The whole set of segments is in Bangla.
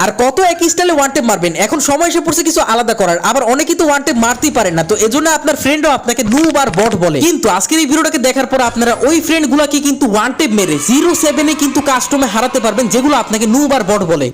আর কত এক স্টাইলে ওয়ান টেপ মারবেন, এখন সময় এসে পড়ছে কিছু আলাদা করার। আবার অনেকেই তো ওয়ান টেপ মারতেই পারেন না, তো এজন্য আপনার ফ্রেন্ডও আপনাকে নুব আর বট বলে। কিন্তু আজকের এই ভিডিওটাকে দেখার পর আপনারা ওই ফ্রেন্ড গুলাকে কিন্তু ওয়ান টেপ মেরে 0-7 কিন্তু কাস্টমে হারাতে পারবেন, যেগুলো আপনাকে নুব আর বট বলে।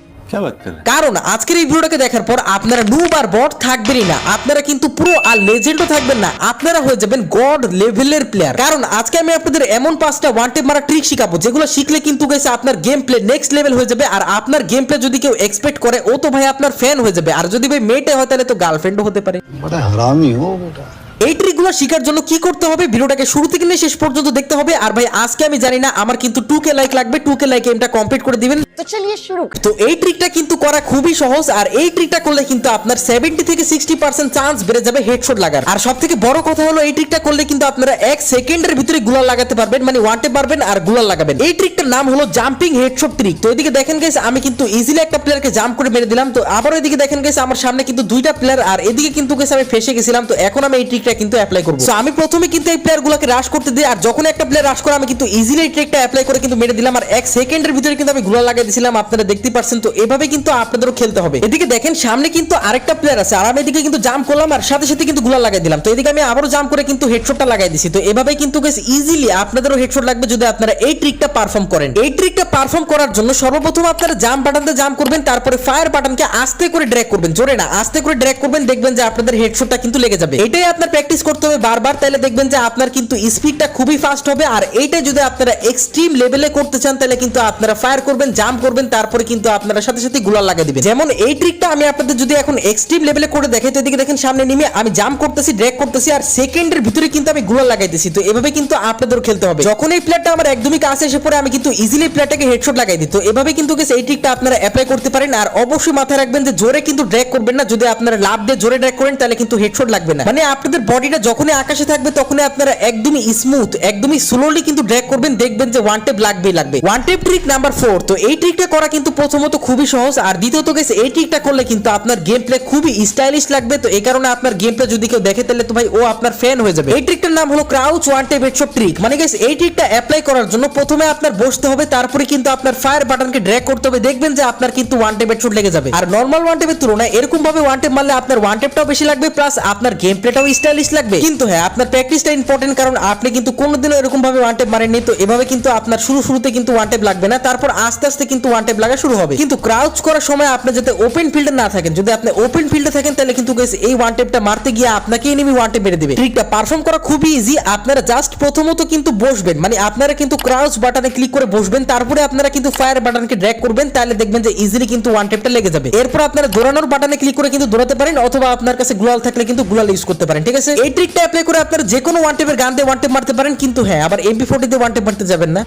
কারণ আজকের এই ভিডিওটাকে দেখার পর আপনারা নুব আর বট থাকবেনই না, আপনারা কিন্তু প্রো আর লেজেন্ডও থাকবেন না, আপনারা হয়ে যাবেন গড লেভেলের প্লেয়ার। কারণ আজকে আমি আপনাদের এমন 5টা ওয়ান টেপ মারা ট্রিক শিখাবো, যেগুলো শিখলে কিন্তু গাইস আপনার গেম প্লে নেক্সট লেভেল হয়ে যাবে। আর আপনার গেম প্লে যদি কেউ এক্সপেক্ট করে, ও তো ভাই আপনার ফ্যান হয়ে যাবে। আর যদি ভাই মেটে হয়, তাহলে তো গার্লফ্রেন্ডও হতে পারে। বড় হারামি হো বেটা। এই ট্রিকগুলো শেখার জন্য কি করতে হবে, ভিডিওটাকে শুরু থেকে নিয়ে শেষ পর্যন্ত দেখতে হবে। আর ভাই আজকে আমি জানি না, আমার কিন্তু 2K লাইক লাগবে, 2K লাইকে এটা কমপ্লিট করে দিবেন। তো চলিয়ে শুরু। তো এই ট্রিকটা কিন্তু করা খুবই সহজ, আর এই ট্রিকটা করলে কিন্তু আপনার 70 থেকে 60% চান্স বেড়ে যাবে হেডশট লাগার। আর সবথেকে বড় কথা হলো, এই ট্রিকটা করলে কিন্তু আপনারা 1 সেকেন্ডের ভিতরে গুলাল লাগাতে পারবেন, মানে ওয়ান টেপ মারবেন আর গুলাল লাগাবেন। এই ট্রিকটার নাম হলো জাম্পিং হেডশট ট্রিক। তো এদিকে দেখেন গাইস, আমি কিন্তু ইজিলি একটা প্লেয়ারকে জাম্প করে মেরে দিলাম। তো আবার এদিকে দেখেন গাইস, আমার সামনে কিন্তু দুইটা প্লেয়ার, আর এদিকে কিন্তু গাইস আমি ফেসে গেছিলাম। তো এখন আমি এই ট্রিকটা কিন্তু অ্যাপ্লাই করব। আমি প্রথমে কিন্তু এই প্লেয়ারগুলোকে রাশ করতে দিই, আর যখন একটা প্লেয়ার রাশ করে আমি কিন্তু ইজিলি এই ট্রিকটা অ্যাপ্লাই করে কিন্তু মেরে দিলাম, আর 1 সেকেন্ডের ভিতরে কিন্তু আমি গুলাল লাগাই দিয়েছিলাম। আপনারা দেখতে পারছেন। তো এভাবে কিন্তু আপনাদেরও খেলতে হবে। এদিকে দেখেন সামনে কিন্তু আরেকটা প্লেয়ার আছে, আর আমি এদিকে কিন্তু জাম্প করলাম আর সাথে সাথে কিন্তু গুলাল লাগাই দিলাম। তো এদিকে আমি আবারও জাম্প করে কিন্তু হেডশটটা লাগাই দিছি। তো এভাবে কিন্তু গাইস ইজিলি আপনাদেরও হেডশট লাগবে যদি আপনারা এই ট্রিকটা পারফর্ম করেন। এই ট্রিকটা পারফর্ম করার জন্য সর্বপ্রথম আপনারা জাম্প বাটনতে জাম্প করবেন, তারপরে ফায়ার বাটনকে আস্তে করে ড্র্যাগ করবেন, জোরে না, আস্তে করে ড্র্যাগ করবেন। দেখবেন যে আপনাদের হেডশটটা কিন্তু লেগে যাবে। এটাই আপনার প্র্যাকটিস করতে হবে বারবার, তাহলে দেখবেন যে আপনার কিন্তু স্পিডটা খুবই ফাস্ট হবে। আর এইটা যদি আপনারা এক্সট্রিম লেভেলে করতে চান, তাহলে কিন্তু আপনারা ফায়ার করবেন, জাম্প করবেন, তারপরে কিন্তু আপনারা সাথে সাথে গুলাল লাগাই দিবেন। যেমন এই ট্রিকটা আমি আপনাদের যদি এখন এক্সট্রিম লেভেলে করে দেখাই, তো এদিকে দেখেন সামনে নেমে আমি জাম্প করতেছি, ড্র্যাগ করতেছি, আর সেকেন্ডের ভিতরে কিন্তু আমি গুলাল লাগাইতেছি। তো এভাবে কিন্তু আপনাদেরও খেলতে হবে। যখন এই প্লেয়ারটা আমার একদমই কাছে এসে পড়ে, আমি কিন্তু ইজিলি প্লেয়ারটাকে হেডশট লাগাই দিই। তো এভাবে কিন্তু এই ট্রিকটা আপনারা অ্যাপ্লাই করতে পারেন। আর অবশ্যই মাথায় রাখবেন যে জোরে কিন্তু ড্র্যাগ করবেন না। যদি আপনারা লাভ দিয়ে জোরে ড্র্যাগ করেন, তাহলে কিন্তু হেডশট লাগবে না। মানে আপনাদের বডিটা যখনই আকাশে থাকবে, তখনই আপনারা একদমই স্মুথ, একদমই স্লোলি কিন্তু ড্র্যাগ করবেন, দেখবেন যে ওয়ান টেপ লাগবেই লাগবে। One tap trick number 4। তো এই ট্রিকটা করা কিন্তু প্রথমত খুবই সহজ, আর দ্বিতীয়ত গাইস এই ট্রিকটা করলে কিন্তু আপনার গেম প্লে খুবই স্টাইলিশ লাগবে। তো এই কারণে আপনার গেম প্লে যদি কেউ দেখে, তাহলে তো ভাই ও আপনার ফ্যান হয়ে যাবে। এই ট্রিকটার নাম হলো crouch one tap headshot trick. মানে গাইস এই ট্রিকটা অ্যাপ্লাই করার জন্য প্রথমে আপনার বসতে হবে, তারপরে কিন্তু আপনার ফায়ার বাটনকে ড্র্যাগ করতে হবে। দেখবেন যে আপনার কিন্তু ওয়ান টেপ হেডশট লেগে যাবে। আর নরমাল ওয়ান টেপের তুলনায় এরকম ভাবে ওয়ান টেপ মারলে আপনার ওয়ান টেপটাও বেশি লাগবে, প্লাস আপনার গেম প্লেটাও স্টাইলিশ লাগবে। কিন্তু হ্যাঁ, আপনার প্র্যাকটিসটা ইম্পর্টেন্ট, কারণ আপনি কিন্তু কোনোদিনও এরকম ভাবে ওয়ান টেপ মারেননি। তো এভাবে কিন্তু আপনার শুরুতে কিন্তু ওয়ান টেপ লাগবে না, তারপর আস্তে আস্তে কিন্তু ওয়ান টেপ লাগা শুরু হবে। কিন্তু ক্রাউচ করার সময় আপনি যাতে ওপেন ফিল্ডে না থাকেন, যদি আপনি ওপেন ফিল্ডে থাকেন, তাহলে কিন্তু গাইস এই ওয়ান টেপটা মারতে গিয়ে আপনাকে এনিমি ওয়ান টেপ মেরে দিবে। ট্রিকটা পারফর্ম করা খুবই ইজি। আপনারা জাস্ট প্রথমত কিন্তু বসবেন, মানে আপনারা কিন্তু ক্রাউচ বাটনে ক্লিক করে বসবেন, তারপরে আপনারা কিন্তু ফায়ার বাটনকে ড্র্যাগ করবেন, তাহলে দেখবেন যে ইজিলি কিন্তু ওয়ান টেপটা লেগে যাবে। এরপর আপনারা দৌড়ানোর বাটনে ক্লিক করে কিন্তু দৌড়াতে পারেন, অথবা আপনার কাছে গুলাল থাকলে কিন্তু গুলাল ইউজ করতে পারেন। ঠিক আছে, এই ট্রিকটা অ্যাপ্লাই করে আপনারা যে কোনো ওয়ান টেপের গান দিয়ে ওয়ান টেপ মারতে পারেন। কিন্তু হ্যাঁ, আবার MP40 দিয়ে ওয়ান টেপ মারতে যাবেন না।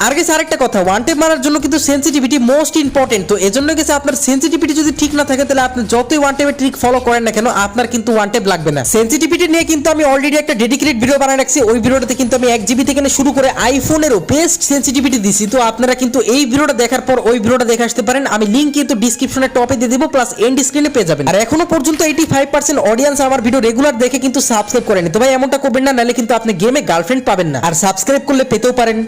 আর গেছে আরেকটা কথা, ওয়ান টেপ মারার জন্য কিন্তু সেনসিটিভিটি মোস্ট ইম্পর্টেন্ট। তো এজন্য গেছে আপনার সেনসিটিভিটি যদি ঠিক না থাকে, তাহলে আপনি যতই ওয়ান টেপের ট্রিক ফলো করেন না কেন, আপনার কিন্তু ওয়ান টেপ লাগবে না। সেনসিটিভিটি নিয়ে কিন্তু আমি অলরেডি একটা ডেডিকেটেড ভিডিও বানায় রাখছি। ওই ভিডিওটাতে কিন্তু আমি 1 GB থেকে শুরু করে আইফোনেরও বেস্ট সেনসিটিভিটি দিছি। তো আপনারা কিন্তু এই ভিডিওটা দেখার পর ওই ভিডিওটা দেখে আসতে পারেন। আমি লিংক কিন্তু ডিসক্রিপশনে টপে দিয়ে দিব, প্লাস এন্ড স্ক্রিনে পেয়ে যাবেন। আর এখনো পর্যন্ত 85% অডিয়েন্স আমার ভিডিও রেগুলার দেখে কিন্তু সাবস্ক্রাইব করেনি। তো ভাই এমনটা করবেন না, নাহলে কিন্তু আপনি গেমে গার্লফ্রেন্ড পাবেন না। আর সাবস্ক্রাইব করলে পেতেও পারেন।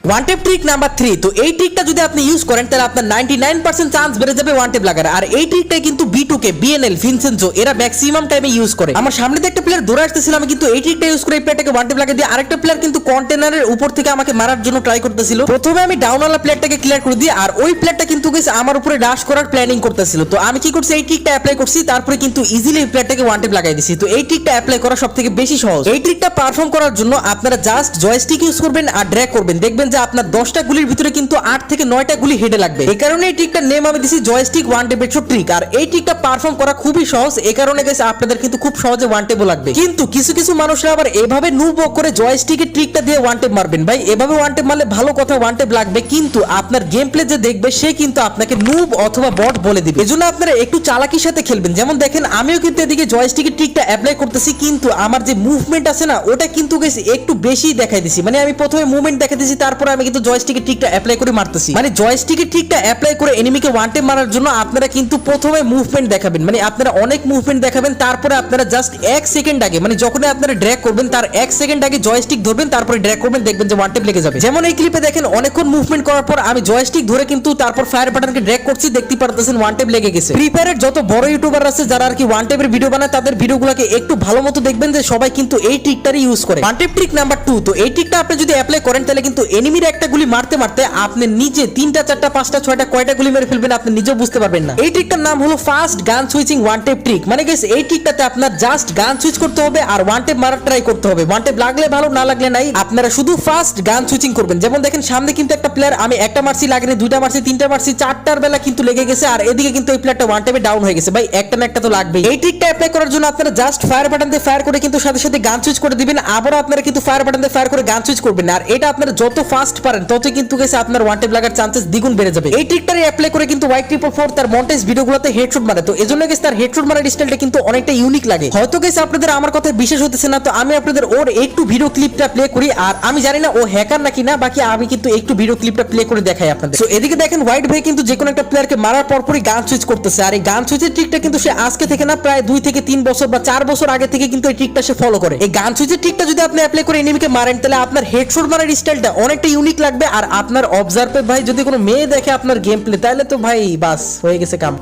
One tap trick number 3। তো এই ট্রিকটা যদি আপনি ইউজ করেন, তাহলে আপনার 99% চান্স বেড়ে যাবে ওয়ান টেপ লাগার। আর এই ট্রিকটাই কিন্তু B2K, BNL, ভিনসেনজো এরা ম্যাক্সিমাম টাইমে ইউজ করে। আমার সামনে থেকে একটা প্লেয়ার দৌড়ে আসতেছিল, আমি কিন্তু এই ট্রিকটা ইউজ করে এই প্লেয়ারটাকে ওয়ান টেপ লাগিয়ে দিয়ে আরেকটা প্লেয়ার কিন্তু কন্টেনারের উপর থেকে আমাকে মারার জন্য ট্রাই করতেছিল। প্রথমে আমি ডাউনওয়ালা প্লেয়ারটাকে ক্লিয়ার করে দিই, আর ওই প্লেয়ারটা কিন্তু গেছে আমার উপরে ডাশ করার প্ল্যানিং করতেছিল। তো আমি কি করছি, এই ট্রিকটা অ্যাপ্লাই করছি, তারপরে কিন্তু ইজিলি এই প্লেয়ারটাকে ওয়ান টেপ লাগাই দিছি। তো এই ট্রিকটা অ্যাপ্লাই করা সবথেকে বেশি সহজ। এই ট্রিকটা পারফর্ম করার জন্য আপনারা জাস্ট জয়স্টিক ইউজ করবেন আর ড্র্যাগ করবেন। দেখবেন যে আপনার 10টা গুলির ভিতরে কিন্তু 8 থেকে 9টা গুলি হেডে লাগবে। এই কারণে এই ট্রিকটার নেম আমি দিছি joystick one tap headshot trick. আর এই ট্রিকটা পারফর্ম করা খুবই সহজ, এই কারণে গাইস আপনাদের কিন্তু খুব সহজে ওয়ান টেপও লাগবে। কিন্তু কিছু কিছু মানুষরা আবার এভাবে নুব করে জয়স্টিকের ট্রিকটা দিয়ে ওয়ান টেপ মারবেন। ভাই এভাবে ওয়ান টেপ মারলে ভালো কথা, ওয়ান টেপ লাগবে, কিন্তু আপনার গেম প্লে যে দেখবে সে কিন্তু আপনাকে নুব অথবা বট বলে দিবে। এজন্য আপনারা একটু চালাকির সাথে খেলবেন। যেমন দেখেন আমিও কিন্তু এদিকে জয়স্টিকের ট্রিকটা অ্যাপ্লাই করতেছি, কিন্তু আমার যে মুভমেন্ট আছে না, ওটা কিন্তু গাইস একটু বেশি দেখাই দিছি। মানে আমি প্রথমে মুভমেন্ট দেখাই দিছি, তারপর তারপরে আমি কিন্তু জয়স্টিকের ট্রিকটা অ্যাপ্লাই করে মারতেছি। মানে জয়স্টিকের ট্রিকটা অ্যাপ্লাই করে এনিমিকে ওয়ান টাইম মারার জন্য আপনারা কিন্তু প্রথমে মুভমেন্ট দেখাবেন, মানে আপনারা অনেক মুভমেন্ট দেখাবেন, তারপরে আপনারা জাস্ট 1 সেকেন্ড আগে, মানে যখন আপনারা ড্র্যাগ করবেন তার 1 সেকেন্ড আগে জয়স্টিক ধরবেন, তারপরে ড্র্যাগ করবেন, দেখবেন যে ওয়ান টাইম লেগে যাবে। যেমন এই ক্লিপে দেখেন অনেকক্ষণ মুভমেন্ট করার পর আমি জয়স্টিক ধরে কিন্তু তারপর ফায়ার বাটনকে ড্র্যাগ করছি, দেখতে পারতেছেন ওয়ান টাইম লেগে গেছে। ফ্রি ফায়ারের যত বড় ইউটিউবার আছে যারা আর কি ওয়ান টাইমের ভিডিও বানায় তাদের ভিডিওগুলোকে একটু ভালো মতো দেখবেন যে সবাই কিন্তু এই ট্রিকটারই ইউজ করে। One time trick number 2। তো এই ট্রিকটা আপনি যদি অ্যাপ্লাই করেন তাহলে কিন্তু এনিমির একটা গুলি মারতে মারতে আপনি নিজে 3টা 4টা 5টা 6টা কয়টা গুলি মেরে ফেলবেন আপনি নিজেও বুঝতে পারবেন না। এই ট্রিকটার নাম হলো ফাস্ট গান সুইচিং ওয়ান টাইম ট্রিক। মানে গাইস এই ট্রিকটাতে আপনার জাস্ট গান সুইচ করতে হবে আর ওয়ান টাইম মারার ট্রাই করতে হবে। ওয়ান টাইম লাগলে ভালো, না লাগলে নাই, আপনারা শুধু ফাস্ট গান সুইচিং করবেন। যেমন দেখেন সামনে কিন্তু একটা প্লেয়ার, আমি একটা মারছি লাগেনি, 2টা মারছি, 3টা মারছি, 4টার বেলা কিন্তু লেগে গেছে, আর এদিকে কিন্তু এই প্লেয়ারটা ওয়ান টাইমে ডাউন হয়ে গেছে। ভাই একটা না একটা তো লাগবেই। এই ট্রিকটা অ্যাপ্লাই করার জন্য আপনারা জাস্ট ফায়ার বাটন দিয়ে ফায়ার করে কিন্তু সাথে সাথে গান সুইচ করে দিবেন, আবার আপনারা কিন্তু ফায়ার বাটন দিয়ে ফায়ার করে গান সুইচ করবেন। আর এটা আপনারা যত ফাস্ট পারেন তত কিন্তু গেছে আপনার ওয়ান টাইম লাগার চান্সেস দ্বিগুণ বেড়ে যাবে। এই ট্রিকটারে অ্যাপ্লাই করে কিন্তু Y444 তার মন্টেজ ভিডিওগুলোতে হেডশট মারে, তো এজন্য গেছে তার হেডশট মারার স্টাইলটা কিন্তু অনেকটা ইউনিক লাগে। হয়তো গেছে আপনাদের আমার কথা বিশেষ হতেছে না, তো আমি আপনাদের ওর একটু ভিডিও ক্লিপটা প্লে করি। আর আমি জানি না ও হ্যাকার নাকি না, বাকি আমি কিন্তু একটু ভিডিও ক্লিপটা প্লে করে দেখাই আপনাদের। তো এদিকে দেখেন হোয়াইট ভাই কিন্তু যে কোনো একটা প্লেয়ারকে মারার পরপরই গান সুইচ করতেছে, আর এই গান সুইচের ট্রিকটা কিন্তু সে আজকে থেকে না প্রায় 2 থেকে 3 বছর বা 4 বছর আগে থেকে কিন্তু এই ট্রিকটা সে ফলো করে। এই গান সুইচের ট্রিকটা যদি আপনি অ্যাপ্লাই করে এনিমিকে মারেন তাহলে আপনার হেডশট মারার স্টাইলটা অনেকটা ইউনিক লাগবে। আর আপনার অবজার্ভে ভাই যদি কোনো মেয়ে দেখে আপনার গেম প্লে তাহলে তো ভাই বাস হয়ে গেছে কাম।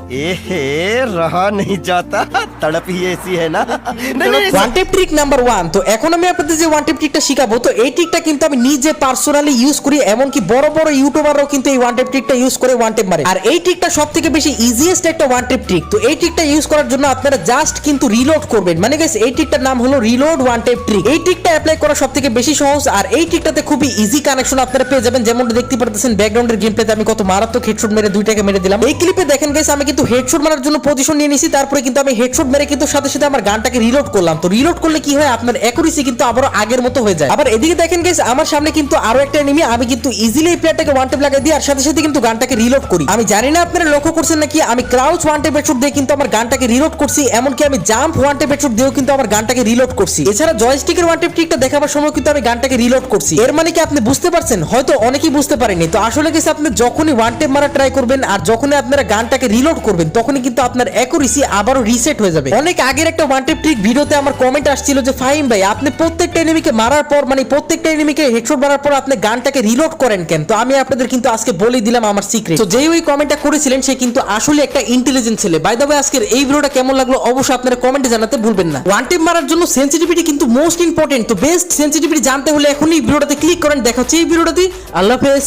रहा नहीं जाता, तड़प ही ऐसी है ना। One tap trick number 1। তো এখন আমি আপনাদের যে ওয়ান টেপ ট্রিকটা শিখাবো, তো এই ট্রিকটা কিন্তু আমি নিজে পার্সোনালি ইউজ করি, এমনকি বড় বড় ইউটিউবাররাও কিন্তু এই ওয়ান টেপ ট্রিকটা ইউজ করে ওয়ান টেপ মারে। আর এই ট্রিকটা সবথেকে বেশি ইজিয়েস্ট একটা ওয়ান টেপ ট্রিক। তো এই ট্রিকটা ইউজ করার জন্য আপনারা জাস্ট কিন্তু রিলোড করবেন। মানে গাইস এই ট্রিকটার নাম হলো রিলোড ওয়ান টেপ ট্রিক। এই ট্রিকটা অ্যাপ্লাই করা সবথেকে বেশি সহজ, আর এই ট্রিকটাতে খুবই ইজি কানেকশন আপনারা পেয়ে যাবেন। যেমনটা দেখতে পারতেছেন ব্যাকগ্রাউন্ডের গেম প্লেতে আমি কত মারাত্মক হেডশট মেরে 2টাকে মেরে দিলাম। এই ক্লিপে দেখেন গাইস আমি কিন্তু হেডশট মারার জন্য পজিশন নিয়ে নিছি, তারপরে কিন্তু আমি হেডশট মেরে কিন্তু সাথে সাথে আমার গানটাকে রিলোড করলাম। তো রিলোড করলে কি হয়, আপনার অ্যাকুরেসি কিন্তু আবারো আগের মতো হয়ে যায়। আবার এদিকে দেখেন গাইস আমার সামনে কিন্তু আরো একটা এনিমি, আমি কিন্তু ইজিলি এই প্লেয়ারটাকে ওয়ান টেপ লাগাই দিই আর সাথে সাথে কিন্তু গানটাকে রিলোড করি। আমি জানি না আপনারা লক্ষ্য করছেন নাকি, আমি ক্রাউচ ওয়ান টেপ হেডশট দিয়ে কিন্তু আমার গানটাকে রিলোড করছি, এমনকি আমি জাম্প ওয়ান টেপ হেডশট দিয়েও কিন্তু আমার গানটাকে রিলোড করছি। এছাড়া জয়স্টিকের ওয়ান টেপ ট্রিকটা দেখাবার সময় কিন্তু আমি গানটাকে রিলোড করছি। এর মানে কি আপনি বুঝতে পারছেন? হয়তো অনেকেই বুঝতে পারেনি। তো আসলে গেছে আপনি যখনই ওয়ান টেপ মারা ট্রাই করবেন আর যখনই আপনারা গানটাকে রিলোড করবেন তখনই কিন্তু আপনার অ্যাকুরেসি আবারও রিসেট হয়ে যাবে। অনেক আগের একটা ওয়ান টেপ ট্রিক ভিডিওতে আমার কমেন্ট আসছিল যে ফাহিম ভাই আপনি প্রত্যেকটা এনিমিকে মারার পর, মানে প্রত্যেকটা এনিমিকে হেডশট মারার পর আপনি গানটাকে রিলোড করেন কেন? তো আমি আপনাদের কিন্তু আজকে বলে দিলাম আমার সিক্রেট। তো যেই ওই কমেন্টটা করেছিলেন সে কিন্তু আসলে একটা ইন্টেলিজেন্ট ছেলে। বাই দ্য ওয়ে আজকের এই ভিডিওটা কেমন লাগলো অবশ্যই আপনারা কমেন্টে জানাতে ভুলবেন না। ওয়ান টেপ মারার জন্য সেনসিটিভিটি কিন্তু মোস্ট ইম্পর্টেন্ট। তো বেস্ট সেনসিটিভিটি জানতে হলে এখনই ভিডিওটাতে ক্লিক করেন। দেখা হচ্ছে এই ভিডিওটাতে। আল্লাহ হাফেজ।